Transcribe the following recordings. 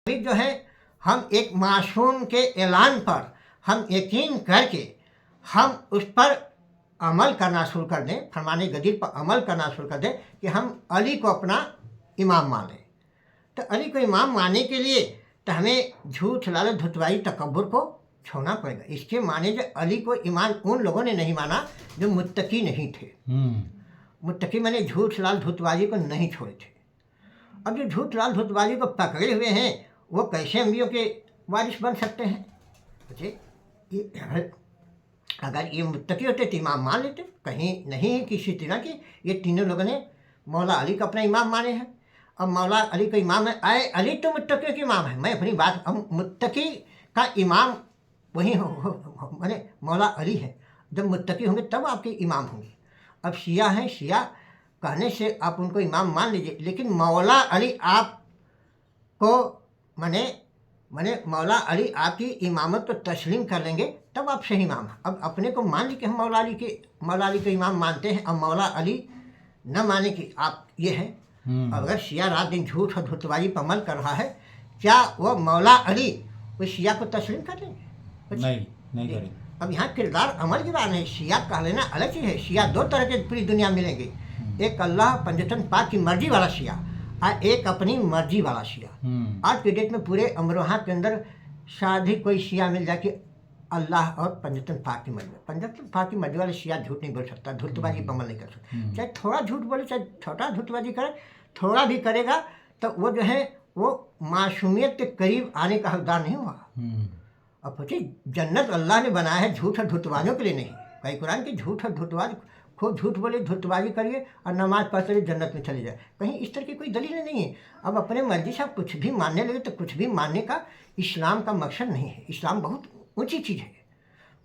अभी जो है हम एक मासूम के ऐलान पर हम यकीन करके हम उस पर अमल करना शुरू कर दें, फरमाने गदीर पर अमल करना शुरू कर दें कि हम अली को अपना इमाम मानें। तो अली को इमाम मानने के लिए तो हमें झूठ लालच धुतवाई तकब्बुर को छोड़ना पड़ेगा। इसके माने जो अली को इमाम उन लोगों ने नहीं माना जो मुत्तकी नहीं थे। मुत्तकी माने झूठ लाल धुतवाजी को नहीं छोड़े थे। अब जो झूठ लाल धुतवाजी को पकड़े हुए हैं वो कैसे अम्बियों के वारिस बन सकते हैं? अगर ये मुत्तकी होते तो इमाम मान लेते। कहीं नहीं किसी तरह की ये तीनों लोगों ने मौला अली को अपना इमाम माने हैं। अब मौला अली का इमाम है, आए अली तो मुत्तकी का इमाम है। मैं अपनी बात, अब मुत्तकी का इमाम वही माने मौला अली है। जब मुत्तकी होंगे तब आपके इमाम होंगे। अब शिया हैं, शिया कहने से आप उनको इमाम मान लीजिए, लेकिन मौला अली आपको माने मौला अली आपकी इमामत को तस्लीम कर लेंगे तब आप सही इमाम हैं। अब अपने को मान लीजिए कि हम मौला अली के इमाम मानते हैं, अब मौला अली न माने कि आप ये हैं। अगर शिया रात दिन झूठ और धुतवाजी पर अमल कर रहा है, क्या वो मौला अली उस शिया को तस्लीम कर लेंगे? नहीं करेंगे। अब यहाँ किरदार अमल की बात नहीं, शिया कह लेना अलग चीज़ है। शिया दो तरह के पूरी दुनिया मिलेंगे, एक अल्लाह पंजतन पाक की मर्जी वाला शिया और एक अपनी मर्जी वाला शिया। आज के डेट में पूरे अमरोहा के अंदर शादी कोई शिया मिल जाए कि अल्लाह और पंजतन पाक की मर्जी। पंजतन पाक की मर्जी वाला शिया झूठ नहीं बोल सकता, धुतबाजी पर अमल नहीं कर सकता। चाहे थोड़ा झूठ बोले, चाहे छोटा धुतबाजी करे, थोड़ा भी करेगा तो वो जो है वो मासूमियत के करीब आने का हकदार नहीं हुआ। अब सोचिए, जन्नत अल्लाह ने बनाया है झूठ और धुतबाजियों के लिए नहीं। कई कुरान के झूठ और धुतबाज, खूब झूठ बोले, धुतबाजी करिए और नमाज पढ़ते हुए जन्नत में चले जाए, कहीं इस तरह की कोई दलील नहीं है। अब अपने मर्जी से आप कुछ भी मानने लगे तो कुछ भी मानने का इस्लाम का मकसद नहीं है। इस्लाम बहुत ऊंची चीज़ है।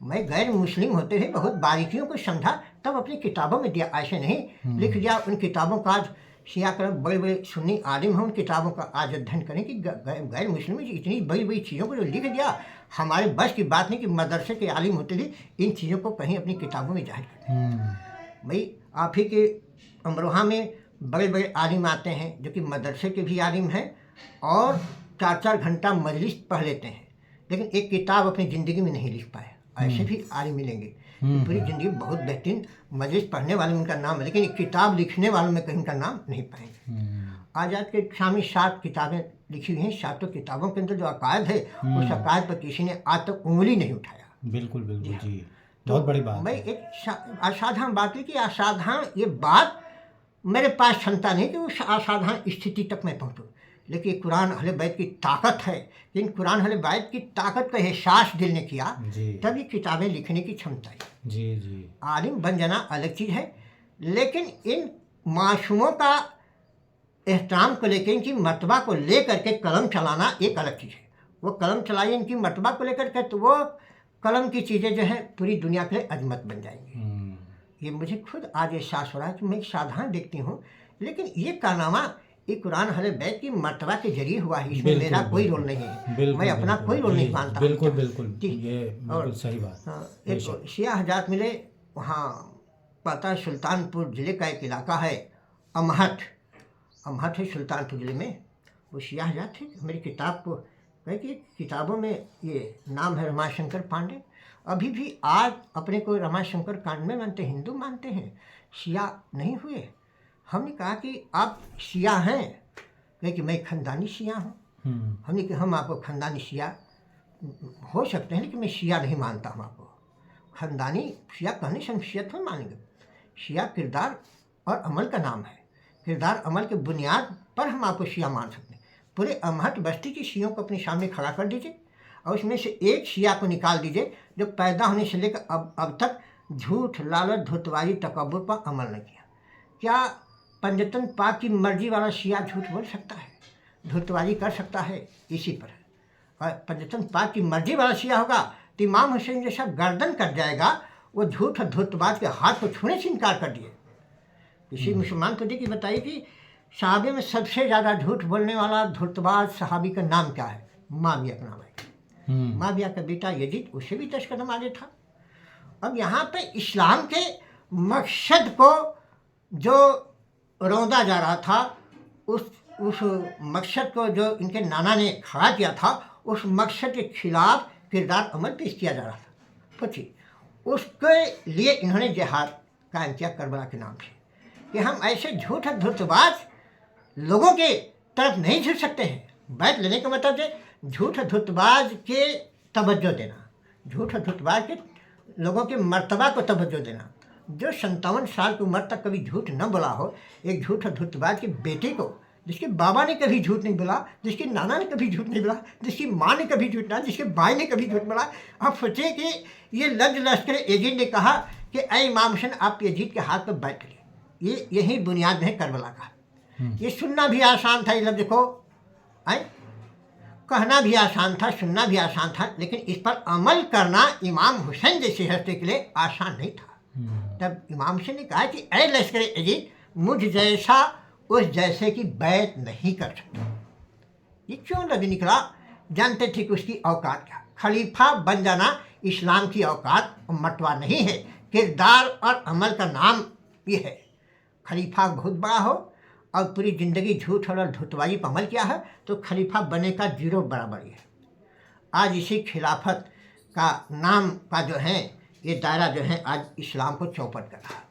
मैं गैर मुस्लिम होते हुए बहुत बारीकियों को समझा तब अपनी किताबों में दिया, ऐसे नहीं लिख दिया। उन किताबों का आज शिया कर बड़े बड़े सुन्नी आलिम हैं, उन किताबों का आज अध्ययन करें कि गैर मुस्लिम इतनी बड़ी बड़ी चीज़ों को जो लिख दिया, हमारे बस की बात नहीं कि मदरसे के आलिम होते थे इन चीज़ों को कहीं अपनी किताबों में जाहिर करें। भाई आप ही के अमरोहा में बड़े बड़े आलिम आते हैं जो कि मदरसे के भी आलिम हैं और 4-4 घंटा मजलिस पढ़ लेते हैं, लेकिन एक किताब अपनी ज़िंदगी में नहीं लिख पाए। ऐसे भी आलिम मिलेंगे पूरी ज़िंदगी बहुत बेहतरीन मजलिस पढ़ने वाले में उनका नाम है, लेकिन एक किताब लिखने वालों में कहीं उनका नाम नहीं पाएंगे। आज़ाद के सामने 7 किताबें लिखी हुई हैं। 7 किताबों के अंदर जो अकायद है उस अकायद पर किसी ने आज तक उंगली नहीं उठाया। बिल्कुल जी, बहुत बड़ी बात। मैं एक असाधारण बात है कि असाधारण ये बात मेरे पास क्षमता नहीं कि उस असाधारण स्थिति तक मैं पहुँचूँ, लेकिन कुरान अहले बैत की ताकत है। इन कुरान अहले बैत की ताकत का एहसास दिल ने किया तभी किताबें लिखने की क्षमता है। जी आलिम बन जाना अलग चीज़ है, लेकिन इन मासूमों का एहतराम को लेकर, इनकी मर्तबा को लेकर के कलम चलाना एक अलग चीज़ है। वो कलम चलाइए इनकी मर्तबा को लेकर के, तो वो कलम की चीज़ें जो है पूरी दुनिया के लिए अजमत बन जाएंगी। ये मुझे खुद आज एहसास हो रहा है कि मैं एक साधारण व्यक्ति हूँ, लेकिन ये कारनामा ये कुरान अहले बैत की मर्तबा के जरिए हुआ है। इसमें मेरा कोई रोल नहीं है, मैं अपना कोई रोल नहीं मानता। बिल्कुल ये बिल्कुल सही बात। एक शिया हजरात मिले, वहाँ पता सुल्तानपुर ज़िले का एक इलाका है अमहट है सुल्तानपुर ज़िले में। वो शिया हजरात थे। मेरी किताब को कहे कि किताबों में ये नाम है रमाशंकर पांडे। अभी भी आज अपने को रमाशंकर पांडे मानते, हिंदू मानते हैं, शिया नहीं हुए। हमने कहा कि आप शिया हैं, कहे कि मैं ख़ानदानी शिया हूँ। हमने कहा हम आपको ख़ानदानी शिया हो सकते हैं, लेकिन मैं शिया नहीं मानता हूँ आपको। ख़ानदानी शिया कहने से हम शियत में मानेंगे। शिया किरदार और अमल का नाम है। किरदार अमल के बुनियाद पर हम आपको शिया मान सकते हैं। पूरे अमहट बस्ती की शियों को अपने सामने खड़ा कर दीजिए और उसमें से एक शिया को निकाल दीजिए जो पैदा होने से लेकर अब तक झूठ लालच धुतवाजी तकब्बुर पर अमल नहीं किया। क्या पंजतन पाक की मर्जी वाला शिया झूठ बोल सकता है, धुतवाजी कर सकता है? इसी पर है। और पंजतन पाक की मर्जी वाला शिया होगा तो इमाम हुसैन जैसा गर्दन कट जाएगा। वो झूठ और धुतबाज के हाथ को छूने से इनकार कर दिए। किसी मुसलमान को देखिए बताइए कि सहाबे में सबसे ज़्यादा झूठ बोलने वाला धुतबाज सहाबी का नाम क्या है? माविया का नाम है। माविया का बेटा यजीद उससे भी 10 कदम आगे था। अब यहाँ पे इस्लाम के मकसद को जो रौंदा जा रहा था, उस उस मकसद को जो इनके नाना ने खड़ा किया था, उस मकसद के खिलाफ किरदार अमल पेश किया जा रहा था। पूछिए, उसके लिए इन्होंने जिहाद कायम किया करबला के नाम से, कि हम ऐसे झूठ धूर्तबाज लोगों के तरफ नहीं झुक सकते हैं। बैत लेने का मतलब है झूठ धूर्तबाज के तवज्जो देना, झूठ धूर्तबाज के लोगों के मर्तबा को तवज्जो देना। जो 57 साल की उम्र तक कभी झूठ न बोला हो, एक झूठ धूर्तबाज के बेटे को, जिसके बाबा ने कभी झूठ नहीं बोला, जिसके नाना ने कभी झूठ नहीं बोला, जिसकी माँ ने कभी झूठ ना, जिसके भाई ने कभी झूठ बोला। आप सोचें कि ये लश्कर यजीद ने कहा कि ऐ इमाम हुसैन आप यजीद के हाथ पर बैठ करिए। ये यही बुनियाद है करबला का। ये सुनना भी आसान था, ये लफ्ज़ को कहना भी आसान था, सुनना भी आसान था, लेकिन इस पर अमल करना इमाम हुसैन जैसे हस्ती के लिए आसान नहीं था। तब इमाम हुसैन ने कहा कि ऐ लश्कर यजीद, मुझ जैसा उस जैसे की बैत नहीं कर सकता। ये क्यों लग निकला? जानते थे कि उसकी औकात क्या। खलीफा बन जाना इस्लाम की औकात और मर्तबा नहीं है, किरदार और अमल का नाम ये है। खलीफा बहुत बड़ा हो और पूरी ज़िंदगी झूठ और धूर्तबाजी पर अमल किया है तो खलीफा बने का जीरो बराबरी है। आज इसी खिलाफत का नाम का जो है ये दायरा जो है आज इस्लाम को चौपट कर रहा है।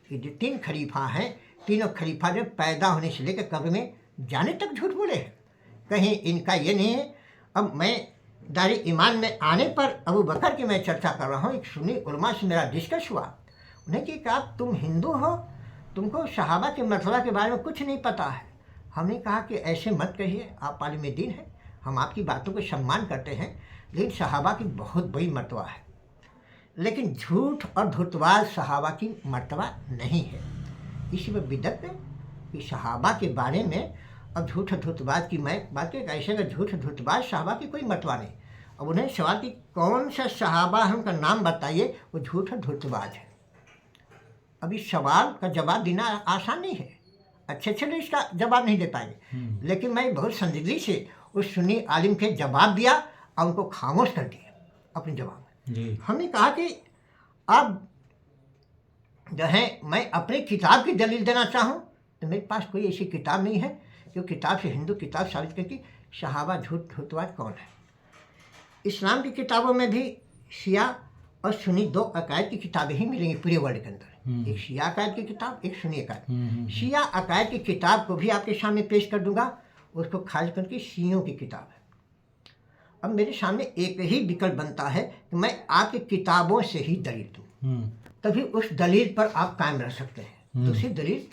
ये जो 3 खलीफा हैं, तीनों खलीफा जो पैदा होने से लेकर कब्र में जाने तक झूठ बोले हैं। कहीं इनका ये नहीं है। अब मैं दारी ईमान में आने पर अबू बकर की मैं चर्चा कर रहा हूँ। एक सुन्नी उलमा से मेरा डिस्कस हुआ, उन्हें कि कहा तुम हिंदू हो, तुमको सहाबा के मर्तबा के बारे में कुछ नहीं पता है। हमने कहा कि ऐसे मत कहिए, आप आलिम दीन हैं, हम आपकी बातों को सम्मान करते हैं, लेकिन सहाबा की बहुत बड़ी मर्तबा है, लेकिन झूठ और धूर्तबाज सहाबा की मर्तबा नहीं है। इसी में बिदत है कि सहाबा के बारे में अब झूठ धूर्तबाज की मैं बात करें, ऐसे अगर झूठ धूर्तबाज सहाबा की कोई मर्तबा नहीं। अब उन्हें सवाल कि कौन सा सहाबा है, उनका नाम बताइए, वो झूठ धूर्तबाज है। अब इस सवाल का जवाब देना आसान नहीं है, अच्छे लोग इसका जवाब नहीं दे पाएंगे, लेकिन मैं बहुत संजीदगी से उस सुन्नी आलिम के जवाब दिया और उनको खामोश कर दिया अपने जवाब में। हमने कहा कि अब जो है मैं अपनी किताब की दलील देना चाहूँ तो मेरे पास कोई ऐसी किताब नहीं है जो किताब से हिंदू किताब साबित करे कि सहाबा झूठ धूर्तबाज कौन है। इस्लाम की किताबों में भी शिया और सुन्नी 2 अकायद की किताबें ही मिलेंगी पूरे वर्ल्ड के अंदर। एक शिया अकायद की किताब, एक सुन्नी अकायद। शिया अकायद की किताब को भी आपके सामने पेश कर दूंगा, उसको खारिज करके शियों की किताब है। अब मेरे सामने एक ही विकल्प बनता है कि मैं आपकी किताबों से ही दलील दूँ, तभी उस दलील पर आप कायम रह सकते हैं। दूसरी दलील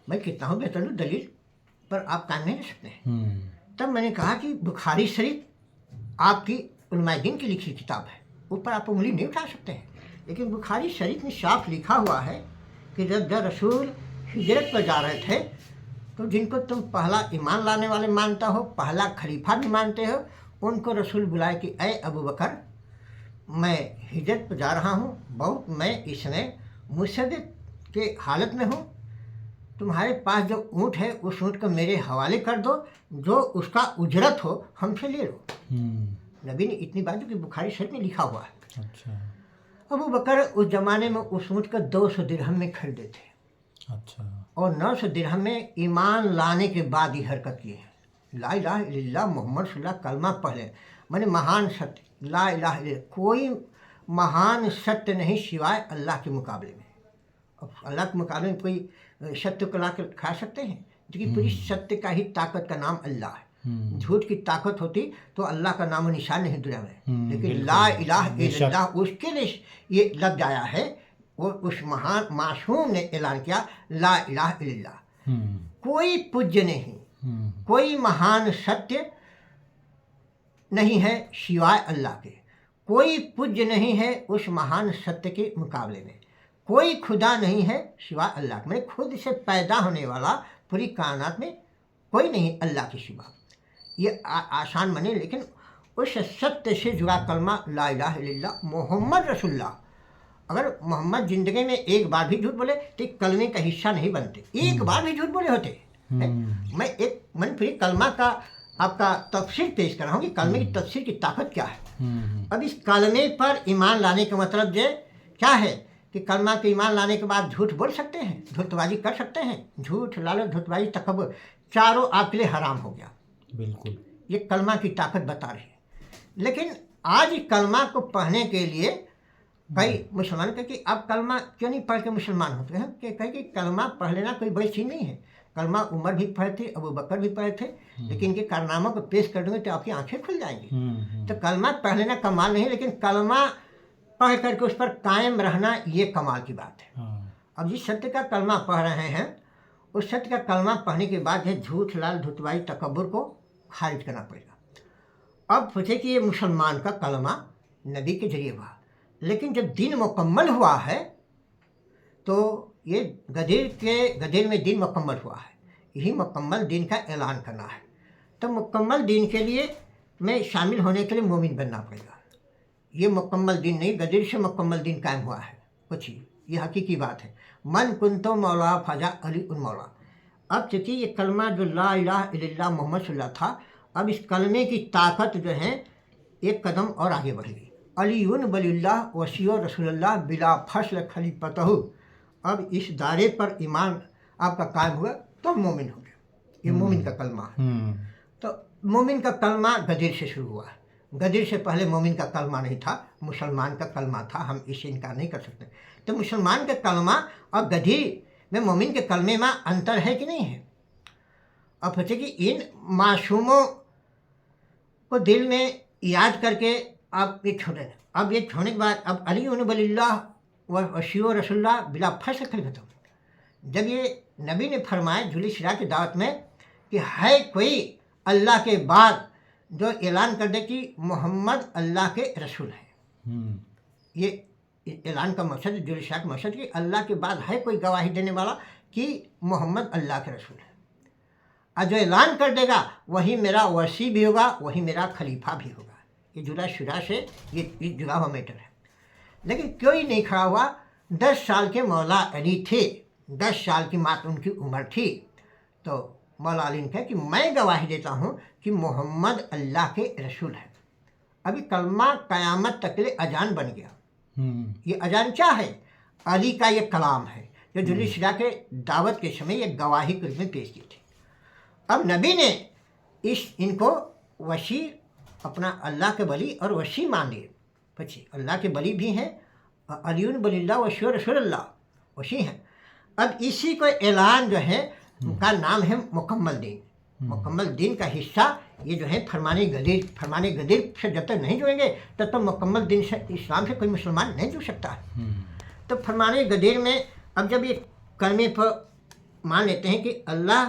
मैं कितना हूँ बेहतर हूँ, दलील पर आप कायम नहीं रह सकते हैं। तब मैंने कहा कि बुखारी शरीफ आपकी उलमाए दीन की लिखी किताब है, ऊपर आप उंगली नहीं उठा सकते हैं, लेकिन बुखारी शरीफ में साफ लिखा हुआ है कि जब रसूल हिजरत पर जा रहे थे तो जिनको तुम पहला ईमान लाने वाले मानता हो, पहला खलीफा भी मानते हो, उनको रसूल बुलाए कि ऐ अबू बकर, मैं हिजरत पर जा रहा हूँ, बहुत मैं इसमें मुसद्दिक के हालत में हूँ, तुम्हारे पास जो ऊँट है उस ऊँट को मेरे हवाले कर दो, जो उसका उजरत हो हमसे ले लो। नबी ने इतनी बात जो कि बुखारी शरीफ में लिखा हुआ है। अच्छा। अबू बकर उस ज़माने में उस ऊँट को 200 दिरहम में खरीदे थे। अच्छा। और 900 दिरहम में ईमान लाने के बाद ही हरकत की है। ला इलाहा इल्लल्लाह मुहम्मद सल्लल्लाहु कलमा पढ़े, मैंने महान सत्य ला इलाहा इल्लल्लाह, कोई महान सत्य नहीं सिवाय अल्लाह के मुकाबले में। अब अल्लाह के मुकाबले में कोई सत्य को ला कर खा सकते हैं? क्योंकि पूरी सत्य का ही ताकत का नाम अल्लाह है। झूठ की ताकत होती तो अल्लाह का नाम निशान नहीं दुनिया में, लेकिन ला इलाहा इल्लल्लाह उसके लिए ये लग आया है। वो उस महान मासूम ने ऐलान किया ला इलाहा इल्लल्लाह, कोई पूज्य नहीं, कोई महान सत्य नहीं है सिवाय अल्लाह के, कोई पूज्य नहीं है उस महान सत्य के मुकाबले में, कोई खुदा नहीं है सिवाय अल्लाह के। मैं खुद से पैदा होने वाला पूरी कायनात में कोई नहीं अल्लाह के सिवा। ये आसान बने, लेकिन उस सत्य से जुड़ा कलमा ला इलाहा इल्लल्लाह मुहम्मद रसूलुल्लाह, अगर मोहम्मद ज़िंदगी में एक बार भी झूठ बोले तो कलमे का हिस्सा नहीं बनते, एक बार भी झूठ बोले होते। मैं फिर कलमा का आपका तफसीर पेश कर रहा हूँ कि कलमे की तफसीर की ताकत क्या है। अब इस कलमे पर ईमान लाने का मतलब ये क्या है कि कलमा के ईमान लाने के बाद झूठ बोल सकते हैं, धूर्तबाजी कर सकते हैं। झूठ लालच धूर्तबाजी तकब्बुर चारों आपके लिए हराम हो गया। बिल्कुल। ये कलमा की ताकत बता रही है। लेकिन आज कलमा को पढ़ने के लिए कई मुसलमान कहते कि आप कलमा क्यों नहीं पढ़ के मुसलमान होते हैं, कि कहे कि कलमा पढ़ लेना कोई बड़ी चीज़ नहीं है। कलमा उमर भी पढ़े थे, अबू बकर भी पढ़े थे, लेकिन इनके कारनामों को पेश कर देंगे तो आपकी आंखें खुल जाएंगी। तो कलमा पढ़ लेना कमाल नहीं, लेकिन कलमा पढ़ करके उस पर कायम रहना ये कमाल की बात है। अब जिस सत्य का कलमा पढ़ रहे हैं उस सत्य का कलमा पढ़ने के बाद है झूठ, लाल, धुतवाई, तकब्बुर को खारिज करना पड़ेगा। अब सोचे कि ये मुसलमान का कलमा नबी के जरिए हुआ, लेकिन जब दिन मुकम्मल हुआ है तो ये गदीर में दिन मुकम्मल हुआ है, यही मुकम्मल दिन का ऐलान करना है। तो मुकम्मल दिन के लिए में शामिल होने के लिए मोमिन बनना पड़ेगा। ये मुकम्मल दिन नहीं, गदीर से मुकम्मल दिन कायम हुआ है कुछ ही, ये हकीकी बात है। मन कुंतो मौला फजा अली उन मौला। अब चूँकि ये कलमा जो ला इलाहा इल्लल्लाह मोहम्मद सल्लल्लाहु अलैहि वसल्लम था, अब इस कलमे की ताकत जो है एक कदम और आगे बढ़ गई। अलीउन वलिल्लाह वसीओ रसूलुल्लाह बिला फसल खलीफतहु। अब इस दायरे पर ईमान आपका कायम हुआ तो मोमिन हो गया। ये मोमिन का कलमा है। तो मोमिन का कलमा गदीर से शुरू हुआ है। गदीर से पहले मोमिन का कलमा नहीं था, मुसलमान का कलमा था। हम इससे इनकार नहीं कर सकते। तो मुसलमान का कलमा और गदीर में मोमिन के कलमे में अंतर है कि नहीं है। अब सोचे कि इन मासूमों को दिल में याद करके आप ये छोड़े। अब ये छोड़ने के बाद अब अली वलिल्लाह वसीओ रसूलुल्लाह बिला फसल खलीफतहु। जब ये नबी ने फरमाया जुली शिरा की दावत में कि है कोई अल्लाह के बाद जो ऐलान कर दे कि मोहम्मद अल्लाह के रसूल हैं। ये ऐलान का मकसद, जुली शिरा का मकसद कि अल्लाह के बाद है कोई गवाही देने वाला कि मोहम्मद अल्लाह के रसूल है। और जो ऐलान कर देगा वही मेरा वसी भी होगा, वही मेरा खलीफा भी होगा। ये जुला शुरा से ये जुड़ा हुआ मैटर है। लेकिन कोई नहीं खड़ा हुआ। 10 साल के मौला अली थे, 10 साल की मात्र उनकी उम्र थी। तो मौला अली ने कहा कि मैं गवाही देता हूँ कि मोहम्मद अल्लाह के रसूल है। अभी कलमा क़यामत तक के लिए अजान बन गया। ये अजान क्या है? अली का ये कलाम है जो जुली शिरा के दावत के समय ये गवाही के रूप में पेश की थी। अब नबी ने इनको वसी अपना अल्लाह के वली और वसी मान लिए। પછી अल्लाह के वली भी हैं, अलीउन वलिल्लाह वसीओ रसूलुल्लाह वसी हैं। अब इसी को ऐलान जो है उनका नाम है मुकम्मल दिन। मुकम्मल दिन का हिस्सा ये जो है फरमाने गदीर से जब तक नहीं जुड़ेंगे तब तक मुकम्मल दिन से इस्लाम से कोई मुसलमान नहीं जुड़ सकता है। तो फरमाने गदीर में अब जब ये कलमे पर मान लेते हैं कि अल्लाह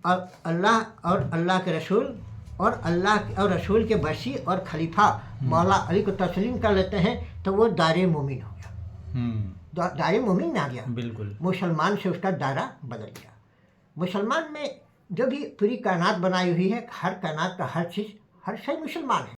और अल्लाह के रसूल और अल्लाह और रसूल के वसी और खलीफा मौला अली को तस्लीम कर लेते हैं तो वो दायरे मोमिन हो गया। दायरे मोमिन में आ गया। बिल्कुल। मुसलमान से उसका दायरा बदल गया। मुसलमान में जो भी पूरी कायनात बनाई हुई है, हर कायनात का हर चीज़ हर शय मुसलमान है।